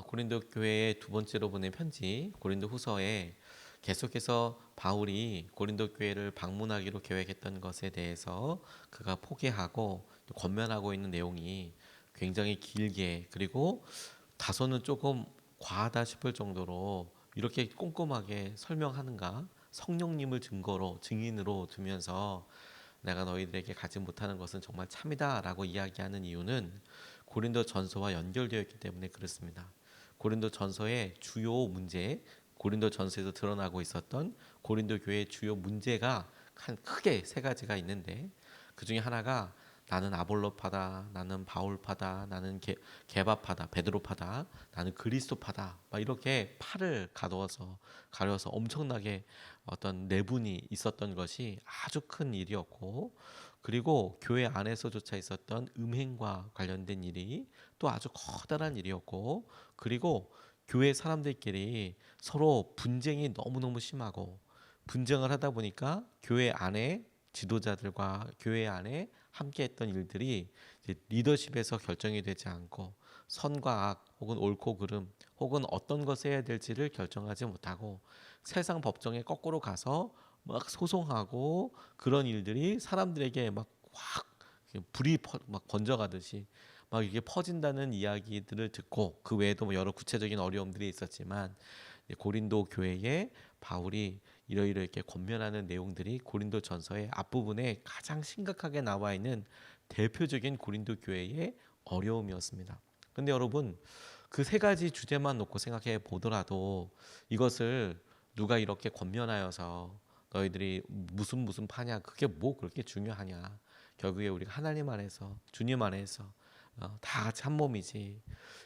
고린도 교회에 두 번째로 보낸 편지 고린도 후서에 계속해서 바울이 고린도 교회를 방문하기로 계획했던 것에 대해서 그가 포기하고 또 권면하고 있는 내용이 굉장히 길게, 그리고 다소는 조금 과하다 싶을 정도로 이렇게 꼼꼼하게 설명하는가, 성령님을 증인으로 두면서 내가 너희들에게 가지 못하는 것은 정말 참이다 라고 이야기하는 이유는 고린도 전서와 연결되어 있기 때문에 그렇습니다. 고린도 전서의 주요 문제, 고린도 전서에서 드러나고 있었던 고린도 교회의 주요 문제가 크게 세 가지가 있는데, 그 중에 하나가 나는 아볼로파다, 나는 바울파다, 나는 게바파다, 베드로파다, 나는 그리스도파다, 막 이렇게 팔을 가려서 엄청나게 어떤 내분이 있었던 것이 아주 큰 일이었고, 그리고 교회 안에서조차 있었던 음행과 관련된 일이 또 아주 커다란 일이었고, 그리고 교회 사람들끼리 서로 분쟁이 너무너무 심하고, 분쟁을 하다 보니까 교회 안에 지도자들과 교회 안에 함께했던 일들이 이제 리더십에서 결정이 되지 않고 선과 악 혹은 옳고 그름 혹은 어떤 것을 해야 될지를 결정하지 못하고 세상 법정에 거꾸로 가서 막 소송하고, 그런 일들이 사람들에게 막 확 불이 막 번져가듯이 막 이게 퍼진다는 이야기들을 듣고, 그 외에도 뭐 여러 구체적인 어려움들이 있었지만 고린도 교회에 바울이 이러이러하게 권면하는 내용들이 고린도 전서의 앞부분에 가장 심각하게 나와 있는 대표적인 고린도 교회의 어려움이었습니다. 근데 여러분, 그 세 가지 주제만 놓고 생각해 보더라도 이것을 누가 이렇게 권면하여서 너희들이 무슨 파냐, 그게 뭐 그렇게 중요하냐, 결국에 우리가 하나님 안에서 주님 안에서 다 같이 한 몸이지,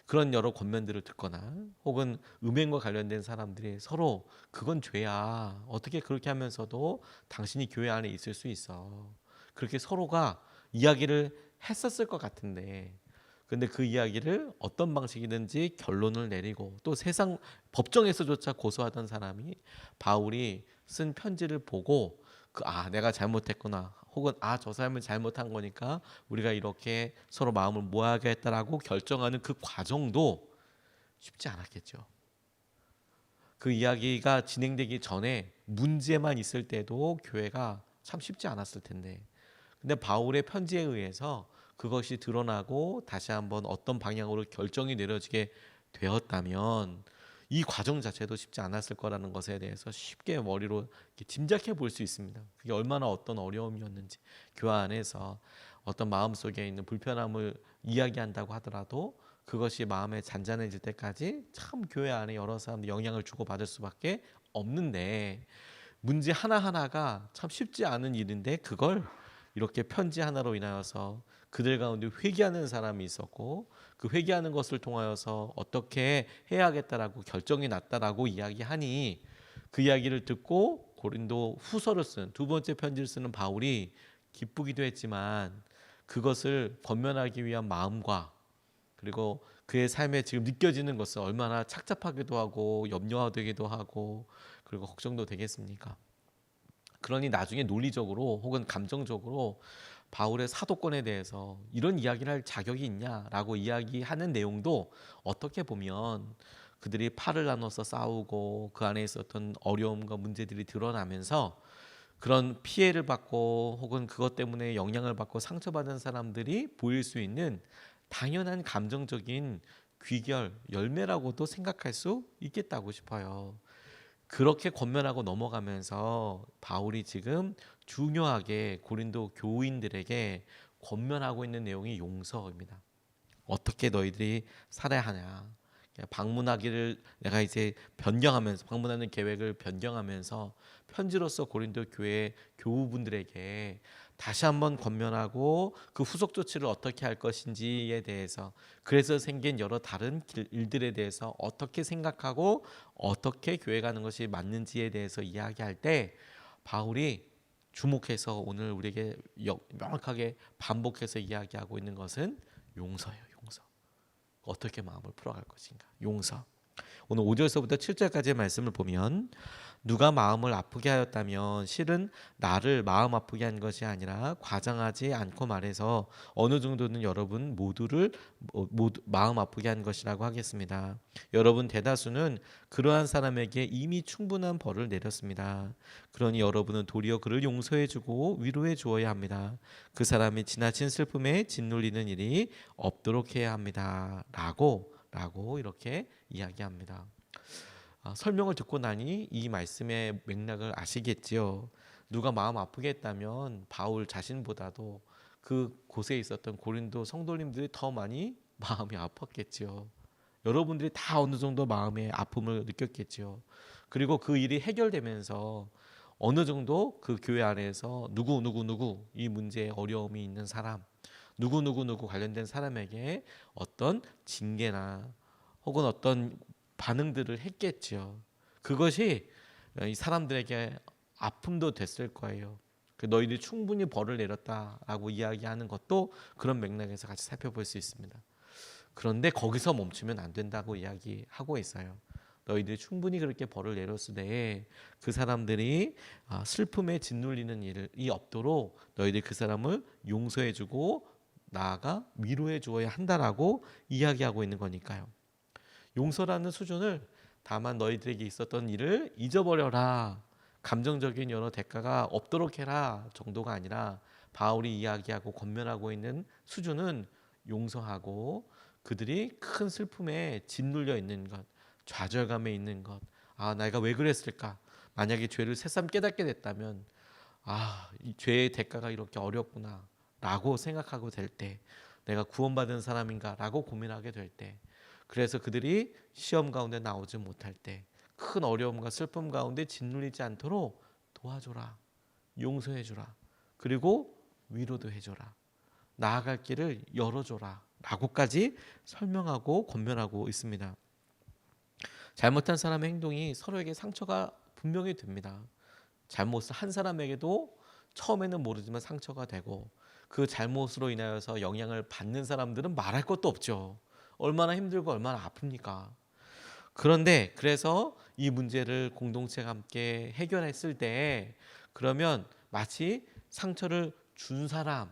그런 여러 권면들을 듣거나 혹은 음행과 관련된 사람들이 서로 그건 죄야, 어떻게 그렇게 하면서도 당신이 교회 안에 있을 수 있어, 그렇게 서로가 이야기를 했었을 것 같은데, 근데 그 이야기를 어떤 방식이든지 결론을 내리고 또 세상 법정에서조차 고소하던 사람이 바울이 쓴 편지를 보고 내가 잘못했구나, 혹은 저 사람은 잘못한 거니까 우리가 이렇게 서로 마음을 모아야겠다라고 결정하는 그 과정도 쉽지 않았겠죠. 그 이야기가 진행되기 전에 문제만 있을 때도 교회가 참 쉽지 않았을 텐데, 근데 바울의 편지에 의해서 그것이 드러나고 다시 한번 어떤 방향으로 결정이 내려지게 되었다면 이 과정 자체도 쉽지 않았을 거라는 것에 대해서 쉽게 머리로 짐작해 볼 수 있습니다. 그게 얼마나 어떤 어려움이었는지, 교회 안에서 어떤 마음속에 있는 불편함을 이야기한다고 하더라도 그것이 마음에 잔잔해질 때까지 참 교회 안에 여러 사람들 영향을 주고받을 수밖에 없는데, 문제 하나하나가 참 쉽지 않은 일인데 그걸 이렇게 편지 하나로 인하여서 그들 가운데 회개하는 사람이 있었고, 그 회개하는 것을 통하여서 어떻게 해야겠다라고 결정이 났다라고 이야기하니, 그 이야기를 듣고 고린도 후서를 쓴 두 번째 편지를 쓰는 바울이 기쁘기도 했지만, 그것을 권면하기 위한 마음과 그리고 그의 삶에 지금 느껴지는 것은 얼마나 착잡하기도 하고 염려되기도 하고 그리고 걱정도 되겠습니까? 그러니 나중에 논리적으로 혹은 감정적으로 바울의 사도권에 대해서 이런 이야기를 할 자격이 있냐라고 이야기하는 내용도 어떻게 보면 그들이 팔을 나눠서 싸우고 그 안에 있었던 어려움과 문제들이 드러나면서 그런 피해를 받고 혹은 그것 때문에 영향을 받고 상처받은 사람들이 보일 수 있는 당연한 감정적인 귀결, 열매라고도 생각할 수 있겠다고 싶어요. 그렇게 권면하고 넘어가면서 바울이 지금 중요하게 고린도 교인들에게 권면하고 있는 내용이 용서입니다. 어떻게 너희들이 살아야 하냐. 방문하기를 내가 이제 변경하면서, 방문하는 계획을 변경하면서 편지로서 고린도 교회 교우분들에게 다시 한번 권면하고 그 후속 조치를 어떻게 할 것인지에 대해서, 그래서 생긴 여러 다른 일들에 대해서 어떻게 생각하고 어떻게 교회 가는 것이 맞는지에 대해서 이야기할 때 바울이 주목해서 오늘 우리에게 명확하게 반복해서 이야기하고 있는 것은 용서예요. 용서. 어떻게 마음을 풀어갈 것인가. 용서. 오늘 5절서부터 7절까지의 말씀을 보면 누가 마음을 아프게 하였다면 실은 나를 마음 아프게 한 것이 아니라 과장하지 않고 말해서 어느 정도는 여러분 모두를 모두 마음 아프게 한 것이라고 하겠습니다. 여러분 대다수는 그러한 사람에게 이미 충분한 벌을 내렸습니다. 그러니 여러분은 도리어 그를 용서해주고 위로해 주어야 합니다. 그 사람이 지나친 슬픔에 짓눌리는 일이 없도록 해야 합니다. 라고 이렇게 이야기합니다. 설명을 듣고 나니 이 말씀의 맥락을 아시겠지요. 누가 마음 아프게 했다면 바울 자신보다도 그 곳에 있었던 고린도 성도님들이 더 많이 마음이 아팠겠지요. 여러분들이 다 어느 정도 마음의 아픔을 느꼈겠지요. 그리고 그 일이 해결되면서 어느 정도 그 교회 안에서 누구 이 문제에 어려움이 있는 사람, 누구 관련된 사람에게 어떤 징계나 혹은 어떤 반응들을 했겠지요. 그것이 이 사람들에게 아픔도 됐을 거예요. 너희들이 충분히 벌을 내렸다라고 이야기하는 것도 그런 맥락에서 같이 살펴볼 수 있습니다. 그런데 거기서 멈추면 안 된다고 이야기하고 있어요. 너희들이 충분히 그렇게 벌을 내렸으되 그 사람들이 슬픔에 짓눌리는 일이 없도록 너희들이 그 사람을 용서해주고 나아가 위로해 주어야 한다라고 이야기하고 있는 거니까요. 용서라는 수준을 다만 너희들에게 있었던 일을 잊어버려라, 감정적인 여러 대가가 없도록 해라 정도가 아니라 바울이 이야기하고 권면하고 있는 수준은 용서하고 그들이 큰 슬픔에 짓눌려 있는 것, 좌절감에 있는 것, 내가 왜 그랬을까? 만약에 죄를 새삼 깨닫게 됐다면 이 죄의 대가가 이렇게 어렵구나 라고 생각하고 될 때, 내가 구원받은 사람인가 라고 고민하게 될 때, 그래서 그들이 시험 가운데 나오지 못할 때 큰 어려움과 슬픔 가운데 짓눌리지 않도록 도와줘라, 용서해줘라, 그리고 위로도 해줘라, 나아갈 길을 열어줘라 라고까지 설명하고 권면하고 있습니다. 잘못한 사람의 행동이 서로에게 상처가 분명히 됩니다. 잘못을 한 사람에게도 처음에는 모르지만 상처가 되고 그 잘못으로 인하여서 영향을 받는 사람들은 말할 것도 없죠. 얼마나 힘들고 얼마나 아픕니까? 그런데 그래서 이 문제를 공동체가 함께 해결했을 때 그러면 마치 상처를 준 사람,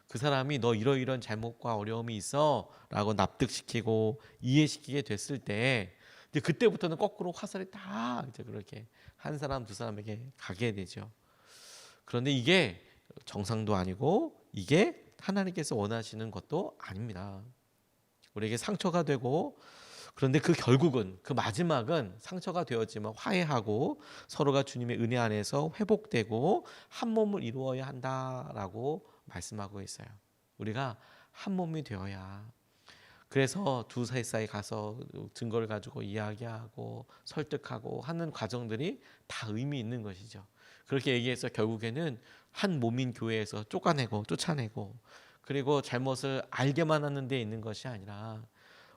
그 사람이 너 이러이러한 잘못과 어려움이 있어 라고 납득시키고 이해시키게 됐을 때 이제 그때부터는 거꾸로 화살이 다 이제 그렇게 한 사람 두 사람에게 가게 되죠. 그런데 이게 정상도 아니고 이게 하나님께서 원하시는 것도 아닙니다. 우리에게 상처가 되고 그런데 그 결국은 그 마지막은 상처가 되었지만 화해하고 서로가 주님의 은혜 안에서 회복되고 한 몸을 이루어야 한다라고 말씀하고 있어요. 우리가 한 몸이 되어야, 그래서 두 사이 가서 증거를 가지고 이야기하고 설득하고 하는 과정들이 다 의미 있는 것이죠. 그렇게 얘기해서 결국에는 한 몸인 교회에서 쫓아내고 그리고 잘못을 알게만 하는 데 있는 것이 아니라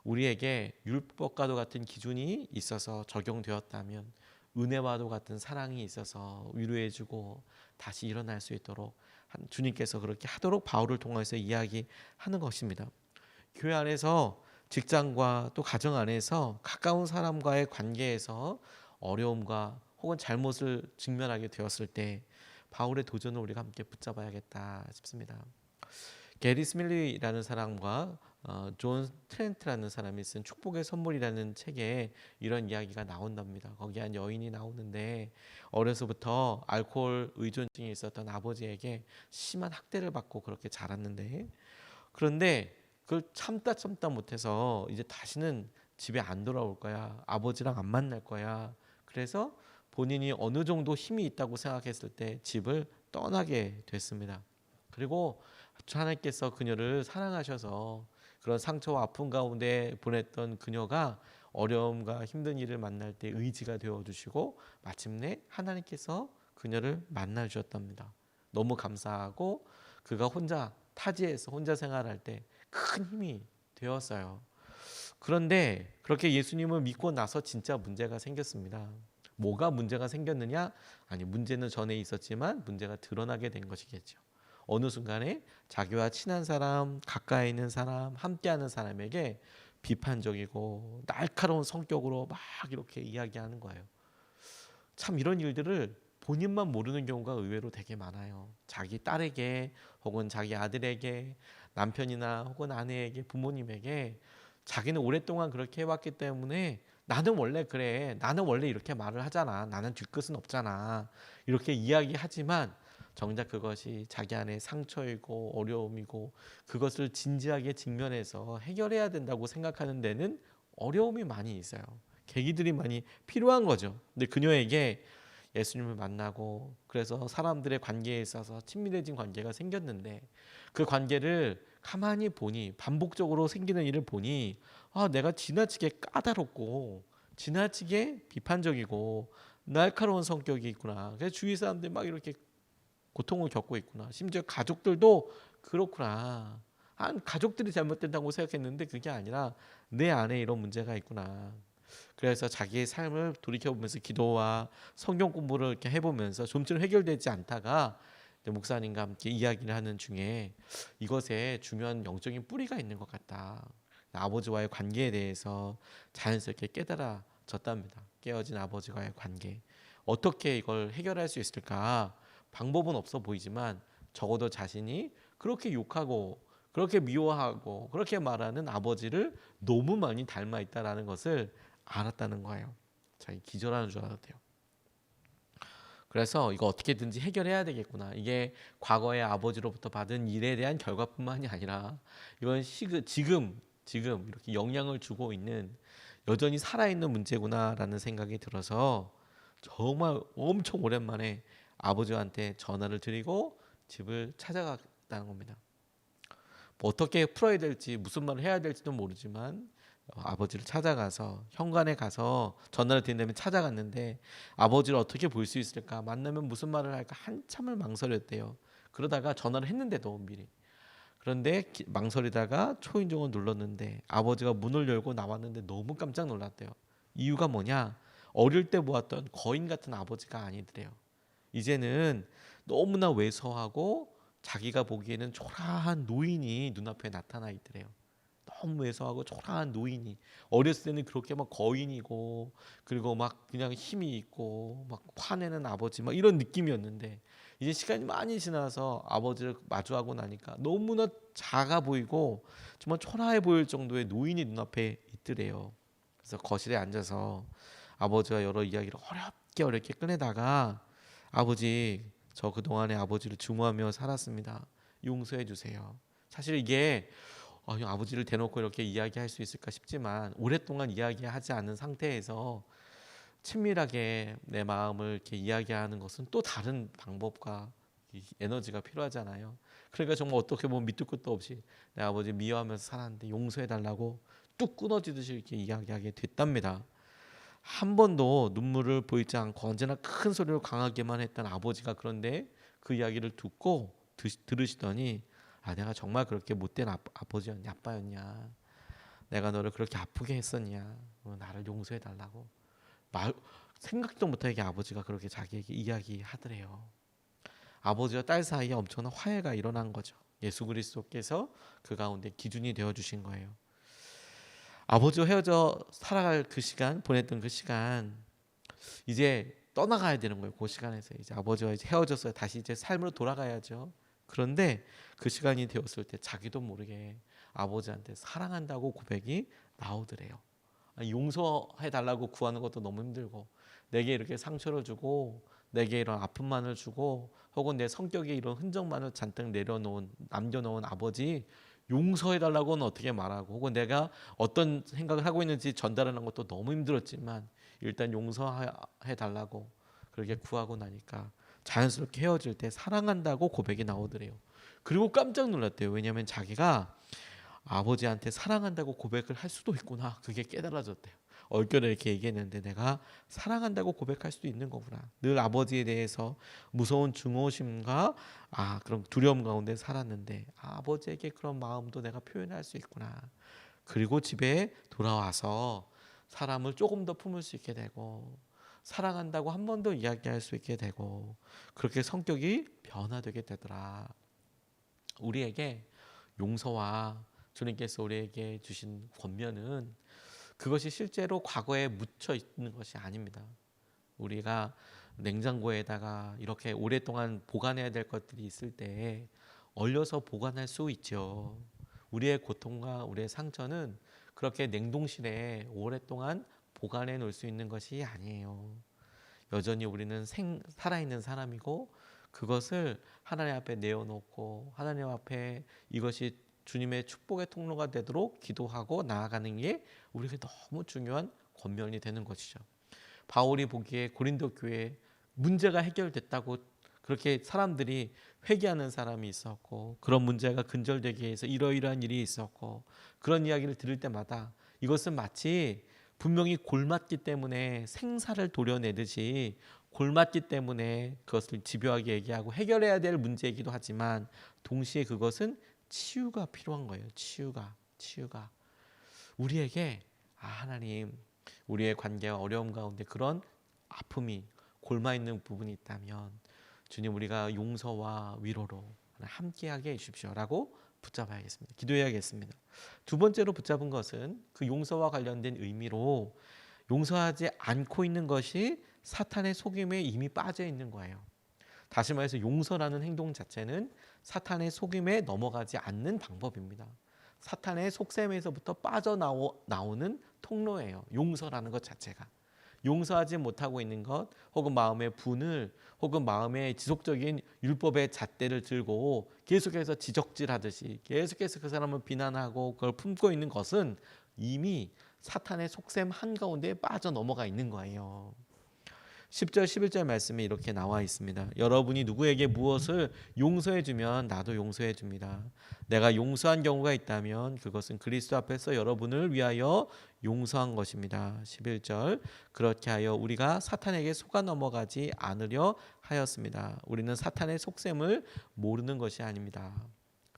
우리에게 율법과도 같은 기준이 있어서 적용되었다면 은혜와도 같은 사랑이 있어서 위로해주고 다시 일어날 수 있도록 주님께서 그렇게 하도록 바울을 통해서 이야기하는 것입니다. 교회 안에서, 직장과 또 가정 안에서 가까운 사람과의 관계에서 어려움과 혹은 잘못을 직면하게 되었을 때 바울의 도전을 우리가 함께 붙잡아야겠다 싶습니다. 게리 스밀리라는 사람과 존 트렌트라는 사람이 쓴 축복의 선물이라는 책에 이런 이야기가 나온답니다. 거기 한 여인이 나오는데 어려서부터 알코올 의존증이 있었던 아버지에게 심한 학대를 받고 그렇게 자랐는데, 그런데 그걸 참다 못해서 이제 다시는 집에 안 돌아올 거야, 아버지랑 안 만날 거야. 그래서 본인이 어느 정도 힘이 있다고 생각했을 때 집을 떠나게 됐습니다. 그리고 하나님께서 그녀를 사랑하셔서 그런 상처와 아픔 가운데 보냈던 그녀가 어려움과 힘든 일을 만날 때 의지가 되어주시고 마침내 하나님께서 그녀를 만나 주셨답니다. 너무 감사하고 그가 혼자 타지에서 혼자 생활할 때 큰 힘이 되었어요. 그런데 그렇게 예수님을 믿고 나서 진짜 문제가 생겼습니다. 뭐가 문제가 생겼느냐? 아니, 문제는 전에 있었지만 문제가 드러나게 된 것이겠죠. 어느 순간에 자기와 친한 사람, 가까이 있는 사람, 함께하는 사람에게 비판적이고 날카로운 성격으로 막 이렇게 이야기하는 거예요. 참 이런 일들을 본인만 모르는 경우가 의외로 되게 많아요. 자기 딸에게 혹은 자기 아들에게, 남편이나 혹은 아내에게, 부모님에게 자기는 오랫동안 그렇게 해왔기 때문에 나는 원래 그래, 나는 원래 이렇게 말을 하잖아, 나는 뒤끝은 없잖아, 이렇게 이야기하지만 정작 그것이 자기 안에 상처이고 어려움이고 그것을 진지하게 직면해서 해결해야 된다고 생각하는 데는 어려움이 많이 있어요. 계기들이 많이 필요한 거죠. 근데 그녀에게 예수님을 만나고 그래서 사람들의 관계에 있어서 친밀해진 관계가 생겼는데, 그 관계를 가만히 보니, 반복적으로 생기는 일을 보니, 내가 지나치게 까다롭고 지나치게 비판적이고 날카로운 성격이 있구나. 그래서 주위 사람들이 막 이렇게 고통을 겪고 있구나. 심지어 가족들도 그렇구나. 가족들이 잘못된다고 생각했는데 그게 아니라 내 안에 이런 문제가 있구나. 그래서 자기의 삶을 돌이켜보면서 기도와 성경 공부를 이렇게 해보면서 좀처럼 해결되지 않다가 목사님과 함께 이야기를 하는 중에 이것에 중요한 영적인 뿌리가 있는 것 같다. 아버지와의 관계에 대해서 자연스럽게 깨달아졌답니다. 깨어진 아버지와의 관계. 어떻게 이걸 해결할 수 있을까? 방법은 없어 보이지만 적어도 자신이 그렇게 욕하고 그렇게 미워하고 그렇게 말하는 아버지를 너무 많이 닮아 있다라는 것을 알았다는 거예요. 자기 기절하는 줄 알았대요. 그래서 이거 어떻게든지 해결해야 되겠구나. 이게 과거의 아버지로부터 받은 일에 대한 결과뿐만이 아니라 이건 지금 이렇게 영향을 주고 있는, 여전히 살아있는 문제구나라는 생각이 들어서 정말 엄청 오랜만에 아버지한테 전화를 드리고 집을 찾아갔다는 겁니다. 뭐 어떻게 풀어야 될지, 무슨 말을 해야 될지도 모르지만 아버지를 찾아가서 현관에 가서 전화를 드린 다음에 찾아갔는데, 아버지를 어떻게 볼 수 있을까, 만나면 무슨 말을 할까 한참을 망설였대요. 그러다가 전화를 했는데도 미리. 그런데 망설이다가 초인종을 눌렀는데 아버지가 문을 열고 나왔는데 너무 깜짝 놀랐대요. 이유가 뭐냐? 어릴 때 보았던 거인 같은 아버지가 아니더래요. 이제는 너무나 왜소하고 자기가 보기에는 초라한 노인이 눈앞에 나타나 있더래요. 너무 왜소하고 초라한 노인이, 어렸을 때는 그렇게 막 거인이고 그리고 막 그냥 힘이 있고 막 화내는 아버지 막 이런 느낌이었는데, 이제 시간이 많이 지나서 아버지를 마주하고 나니까 너무나 작아 보이고 정말 초라해 보일 정도의 노인이 눈앞에 있더래요. 그래서 거실에 앉아서 아버지와 여러 이야기를 어렵게 꺼내다가, 아버지, 저 그동안에 아버지를 증오하며 살았습니다. 용서해 주세요. 사실 이게 아버지를 대놓고 이렇게 이야기할 수 있을까 싶지만, 오랫동안 이야기하지 않은 상태에서 친밀하게 내 마음을 이렇게 이야기하는 것은 또 다른 방법과 에너지가 필요하잖아요. 그러니까 정말 어떻게 보면 밑도 끝도 없이 내 아버지 미워하면서 살았는데 용서해 달라고 뚝 끊어지듯이 이렇게 이야기하게 됐답니다. 한 번도 눈물을 보이지 않고 언제나 큰 소리로 강하게만 했던 아버지가, 그런데 그 이야기를 듣고 들으시더니, 내가 정말 그렇게 못된 아버지였냐, 아빠였냐, 내가 너를 그렇게 아프게 했었냐, 나를 용서해 달라고 생각도 못하게 아버지가 그렇게 자기에게 이야기하더래요. 아버지와 딸 사이에 엄청난 화해가 일어난 거죠. 예수 그리스도께서 그 가운데 기준이 되어 주신 거예요. 아버지와 헤어져 살아갈 그 시간, 보냈던 그 시간, 이제 떠나가야 되는 거예요. 그 시간에서 이제 아버지와 이제 헤어졌어요. 다시 이제 삶으로 돌아가야죠. 그런데 그 시간이 되었을 때 자기도 모르게 아버지한테 사랑한다고 고백이 나오더래요. 용서해 달라고 구하는 것도 너무 힘들고, 내게 이렇게 상처를 주고 내게 이런 아픔만을 주고 혹은 내 성격에 이런 흔적만을 잔뜩 남겨놓은 아버지, 용서해 달라고는 어떻게 말하고, 혹은 내가 어떤 생각을 하고 있는지 전달하는 것도 너무 힘들었지만 일단 용서해 달라고 그렇게 구하고 나니까 자연스럽게 헤어질 때 사랑한다고 고백이 나오더래요. 그리고 깜짝 놀랐대요. 왜냐하면 자기가 아버지한테 사랑한다고 고백을 할 수도 있구나, 그게 깨달아졌대요. 얼결에 이렇게 얘기했는데, 내가 사랑한다고 고백할 수도 있는 거구나. 늘 아버지에 대해서 무서운 증오심과 그럼 두려움 가운데 살았는데, 아버지에게 그런 마음도 내가 표현할 수 있구나. 그리고 집에 돌아와서 사람을 조금 더 품을 수 있게 되고, 사랑한다고 한 번 더 이야기할 수 있게 되고, 그렇게 성격이 변화되게 되더라. 우리에게 용서와 주님께서 우리에게 주신 권면은 그것이 실제로 과거에 묻혀 있는 것이 아닙니다. 우리가 냉장고에다가 이렇게 오랫동안 보관해야 될 것들이 있을 때 얼려서 보관할 수 있죠. 우리의 고통과 우리의 상처는 그렇게 냉동실에 오랫동안 보관해 놓을 수 있는 것이 아니에요. 여전히 우리는 살아있는 사람이고 그것을 하나님 앞에 내어놓고 하나님 앞에 이것이 주님의 축복의 통로가 되도록 기도하고 나아가는 게 우리에게 너무 중요한 권면이 되는 것이죠. 바울이 보기에 고린도 교회에 문제가 해결됐다고 그렇게 사람들이 회개하는 사람이 있었고 그런 문제가 근절되기 위해서 이러이러한 일이 있었고 그런 이야기를 들을 때마다 이것은 마치 분명히 골맞기 때문에 생사를 도려내듯이 골맞기 때문에 그것을 집요하게 얘기하고 해결해야 될 문제이기도 하지만 동시에 그것은 치유가 필요한 거예요. 치유가 우리에게 하나님 우리의 관계와 어려움 가운데 그런 아픔이 골마 있는 부분이 있다면 주님 우리가 용서와 위로로 함께하게 해주십시오라고 붙잡아야겠습니다. 기도해야겠습니다. 두 번째로 붙잡은 것은 그 용서와 관련된 의미로 용서하지 않고 있는 것이 사탄의 속임에 이미 빠져 있는 거예요. 다시 말해서 용서라는 행동 자체는 사탄의 속임에 넘어가지 않는 방법입니다. 사탄의 속셈에서부터 빠져나오는 통로예요. 용서라는 것 자체가. 용서하지 못하고 있는 것 혹은 마음의 분을 혹은 마음의 지속적인 율법의 잣대를 들고 계속해서 지적질하듯이 계속해서 그 사람을 비난하고 그걸 품고 있는 것은 이미 사탄의 속셈 한가운데에 빠져넘어가 있는 거예요. 10절 11절 말씀에 이렇게 나와 있습니다. 여러분이 누구에게 무엇을 용서해 주면 나도 용서해 줍니다. 내가 용서한 경우가 있다면 그것은 그리스도 앞에서 여러분을 위하여 용서한 것입니다. 11절 그렇게 하여 우리가 사탄에게 속아 넘어가지 않으려 하였습니다. 우리는 사탄의 속셈을 모르는 것이 아닙니다.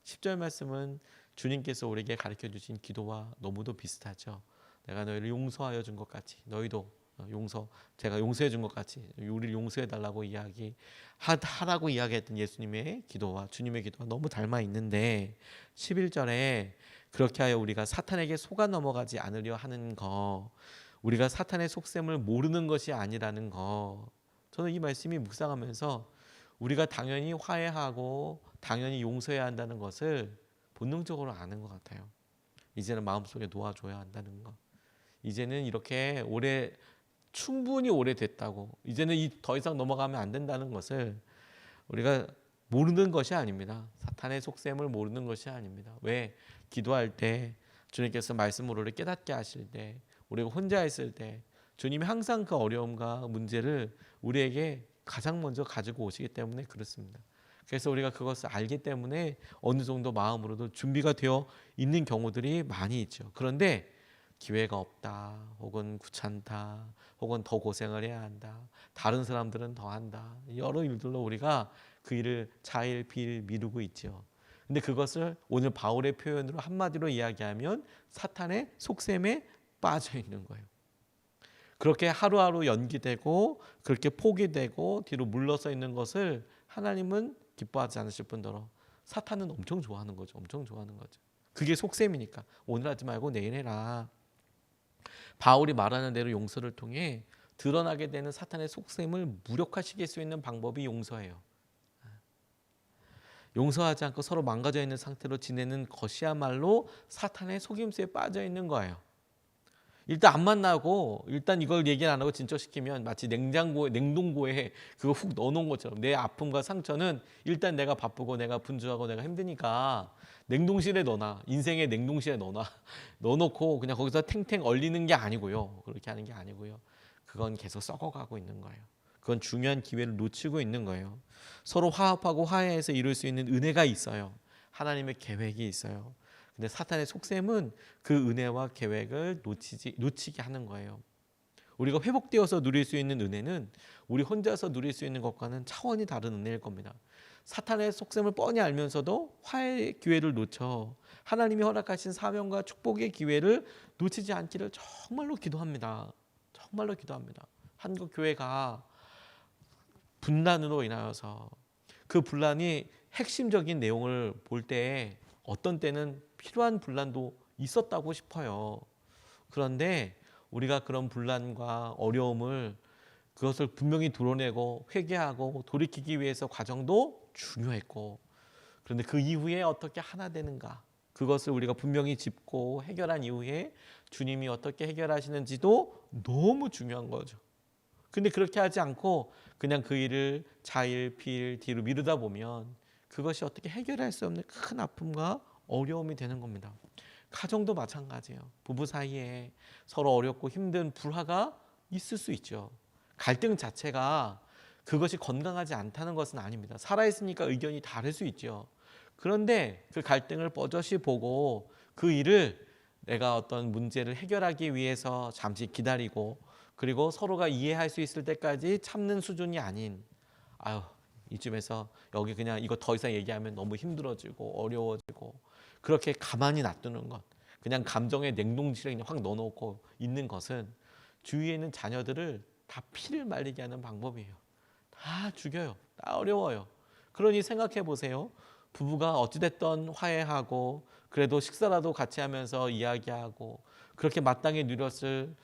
10절 말씀은 주님께서 우리에게 가르쳐 주신 기도와 너무도 비슷하죠. 내가 너희를 용서하여 준 것 같이 너희도 제가 용서해 준 것 같이 우리를 용서해 달라고 하라고 이야기했던 예수님의 기도와 주님의 기도가 너무 닮아 있는데 11절에 그렇게 하여 우리가 사탄에게 속아 넘어가지 않으려 하는 거 우리가 사탄의 속셈을 모르는 것이 아니라는 거 저는 이 말씀이 묵상하면서 우리가 당연히 화해하고 당연히 용서해야 한다는 것을 본능적으로 아는 것 같아요. 이제는 마음속에 놓아줘야 한다는 것 이제는 이렇게 충분히 오래됐다고 이제는 더 이상 넘어가면 안 된다는 것을 우리가 모르는 것이 아닙니다. 사탄의 속셈을 모르는 것이 아닙니다. 왜? 기도할 때 주님께서 말씀으로 우리를 깨닫게 하실 때 우리가 혼자 있을 때 주님이 항상 그 어려움과 문제를 우리에게 가장 먼저 가지고 오시기 때문에 그렇습니다. 그래서 우리가 그것을 알기 때문에 어느 정도 마음으로도 준비가 되어 있는 경우들이 많이 있죠. 그런데 기회가 없다 혹은 귀찮다 혹은 더 고생을 해야 한다 다른 사람들은 더 한다 여러 일들로 우리가 그 일을 차일피일 미루고 있죠. 근데 그것을 오늘 바울의 표현으로 한마디로 이야기하면 사탄의 속셈에 빠져 있는 거예요. 그렇게 하루하루 연기되고 그렇게 포기되고 뒤로 물러서 있는 것을 하나님은 기뻐하지 않으실 뿐더러 사탄은 엄청 좋아하는 거죠. 엄청 좋아하는 거죠. 그게 속셈이니까 오늘 하지 말고 내일 해라. 바울이 말하는 대로 용서를 통해 드러나게 되는 사탄의 속셈을 무력화시킬 수 있는 방법이 용서예요. 용서하지 않고 서로 망가져 있는 상태로 지내는 것이야말로 사탄의 속임수에 빠져 있는 거예요. 일단 안 만나고 일단 이걸 얘기 안 하고 진척시키면 마치 냉동고에 그거 훅 넣어놓은 것처럼 내 아픔과 상처는 일단 내가 바쁘고 내가 분주하고 내가 힘드니까 냉동실에 넣어놔. 인생의 냉동실에 넣어놓고 그냥 거기서 탱탱 얼리는 게 아니고요. 그렇게 하는 게 아니고요. 그건 계속 썩어가고 있는 거예요. 그건 중요한 기회를 놓치고 있는 거예요. 서로 화합하고 화해해서 이룰 수 있는 은혜가 있어요. 하나님의 계획이 있어요. 근데 사탄의 속셈은 그 은혜와 계획을 놓치게 하는 거예요. 우리가 회복되어서 누릴 수 있는 은혜는 우리 혼자서 누릴 수 있는 것과는 차원이 다른 은혜일 겁니다. 사탄의 속셈을 뻔히 알면서도 화해의 기회를 놓쳐 하나님이 허락하신 사명과 축복의 기회를 놓치지 않기를 정말로 기도합니다. 정말로 기도합니다. 한국 교회가 분란으로 인하여서 그 분란이 핵심적인 내용을 볼 때 어떤 때는 필요한 분란도 있었다고 싶어요. 그런데 우리가 그런 분란과 어려움을 그것을 분명히 드러내고 회개하고 돌이키기 위해서 과정도 중요했고, 그런데 그 이후에 어떻게 하나 되는가, 그것을 우리가 분명히 짚고 해결한 이후에 주님이 어떻게 해결하시는지도 너무 중요한 거죠. 근데 그렇게 하지 않고 그냥 그 일을 자일 피일 뒤로 미루다 보면 그것이 어떻게 해결할 수 없는 큰 아픔과 어려움이 되는 겁니다. 가정도 마찬가지예요. 부부 사이에 서로 어렵고 힘든 불화가 있을 수 있죠. 갈등 자체가 그것이 건강하지 않다는 것은 아닙니다. 살아있으니까 의견이 다를 수 있죠. 그런데 그 갈등을 뻗어시 보고 그 일을 내가 어떤 문제를 해결하기 위해서 잠시 기다리고, 그리고 서로가 이해할 수 있을 때까지 참는 수준이 아닌, 아유 이쯤에서 여기 그냥 이거 더 이상 얘기하면 너무 힘들어지고 어려워지고, 그렇게 가만히 놔두는 것, 그냥 감정의 냉동실에 그냥 확 넣어놓고 있는 것은 주위에 있는 자녀들을 다 피를 말리게 하는 방법이에요. 다 죽여요. 다 어려워요. 그러니 생각해 보세요. 부부가 어찌됐든 화해하고 그래도 식사라도 같이 하면서 이야기하고 그렇게 마땅히 누렸을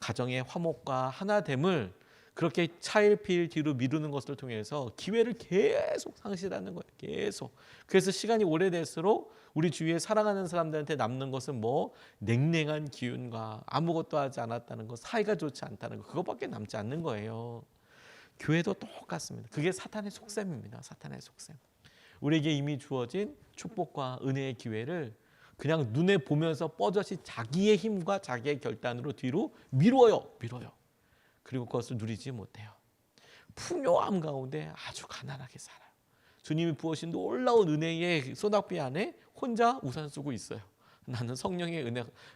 가정의 화목과 하나됨을 그렇게 차일피일 뒤로 미루는 것을 통해서 기회를 계속 상실하는 거예요. 계속. 그래서 시간이 오래될수록 우리 주위에 사랑하는 사람들한테 남는 것은 뭐 냉랭한 기운과 아무것도 하지 않았다는 것, 사이가 좋지 않다는 것, 그것밖에 남지 않는 거예요. 교회도 똑같습니다. 그게 사탄의 속셈입니다. 사탄의 속셈. 우리에게 이미 주어진 축복과 은혜의 기회를 그냥 눈에 보면서 뻗어시 자기의 힘과 자기의 결단으로 뒤로 미뤄요. 그리고 그것을 누리지 못해요. 풍요함 가운데 아주 가난하게 살아요. 주님이 부으신 놀라운 은혜의 소낙비 안에 혼자 우산 쓰고 있어요. 나는 성령의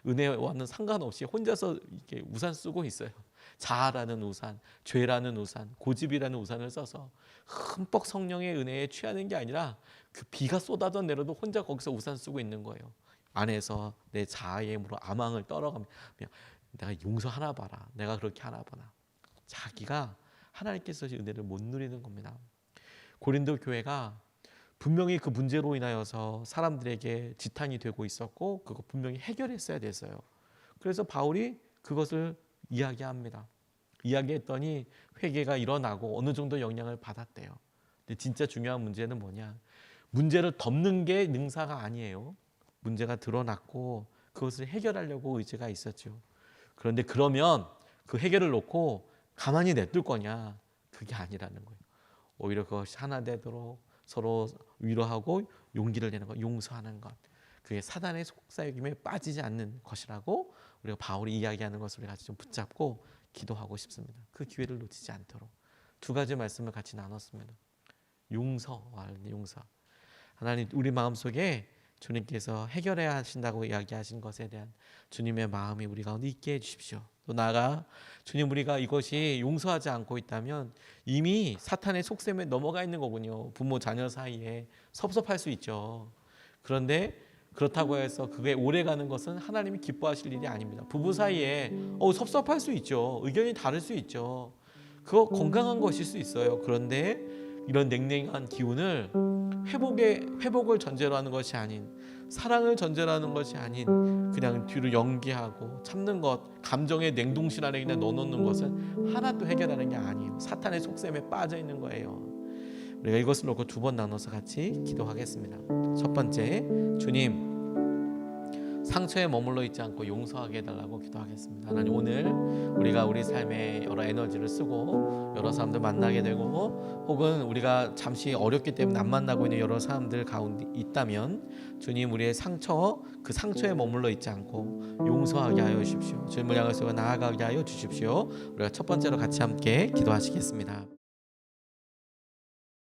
은혜와는 상관없이 혼자서 이렇게 우산 쓰고 있어요. 자아라는 우산, 죄라는 우산, 고집이라는 우산을 써서 흠뻑 성령의 은혜에 취하는 게 아니라 그 비가 쏟아져 내려도 혼자 거기서 우산 쓰고 있는 거예요. 안에서 내 자아의 힘으로 아망을 떨어가며 내가 용서하나 봐라, 내가 그렇게 하나 봐라. 자기가 하나님께서 주신 은혜를 못 누리는 겁니다. 고린도 교회가 분명히 그 문제로 인하여서 사람들에게 지탄이 되고 있었고 그거 분명히 해결했어야 됐어요. 그래서 바울이 그것을 이야기합니다. 이야기했더니 회개가 일어나고 어느 정도 영향을 받았대요. 근데 진짜 중요한 문제는 뭐냐? 문제를 덮는 게 능사가 아니에요. 문제가 드러났고 그것을 해결하려고 의지가 있었죠. 그런데 그러면 그 해결을 놓고 가만히 냅둘 거냐? 그게 아니라는 거예요. 오히려 그것이 하나 되도록 서로 위로하고 용기를 내는 것, 용서하는 것, 그게 사단의 속삭임에 빠지지 않는 것이라고 우리가 바울이 이야기하는 것을 같이 좀 붙잡고 기도하고 싶습니다. 그 기회를 놓치지 않도록 두 가지 말씀을 같이 나눴습니다. 용서와 용서. 하나님, 우리 마음속에 주님께서 해결해야 하신다고 이야기하신 것에 대한 주님의 마음이 우리 가운데 있게 해주십시오. 또 나아가 주님, 우리가 이것이 용서하지 않고 있다면 이미 사탄의 속셈에 넘어가 있는 거군요. 부모 자녀 사이에 섭섭할 수 있죠. 그런데 그렇다고 해서 그게 오래가는 것은 하나님이 기뻐하실 일이 아닙니다. 부부 사이에 섭섭할 수 있죠. 의견이 다를 수 있죠. 그거 건강한 것일 수 있어요. 그런데 이런 냉랭한 기운을 회복을 전제로 하는 것이 아닌, 사랑을 전제로 하는 것이 아닌 그냥 뒤로 연기하고 참는 것, 감정의 냉동실 안에 그냥 넣어놓는 것은 하나도 해결하는 게 아니에요. 사탄의 속셈에 빠져 있는 거예요. 우리가 이것을 놓고 두 번 나눠서 같이 기도하겠습니다. 첫 번째, 주님, 상처에 머물러 있지 않고 용서하게 해달라고 기도하겠습니다. 하나님, 오늘 우리가 우리 삶에 여러 에너지를 쓰고 여러 사람들 만나게 되고 혹은 우리가 잠시 어렵기 때문에 안 만나고 있는 여러 사람들 가운데 있다면 주님, 우리의 상처, 그 상처에 머물러 있지 않고 용서하게 하여 주십시오. 주님을 향해서 나아가게 하여 주십시오. 우리가 첫 번째로 같이 함께 기도하시겠습니다.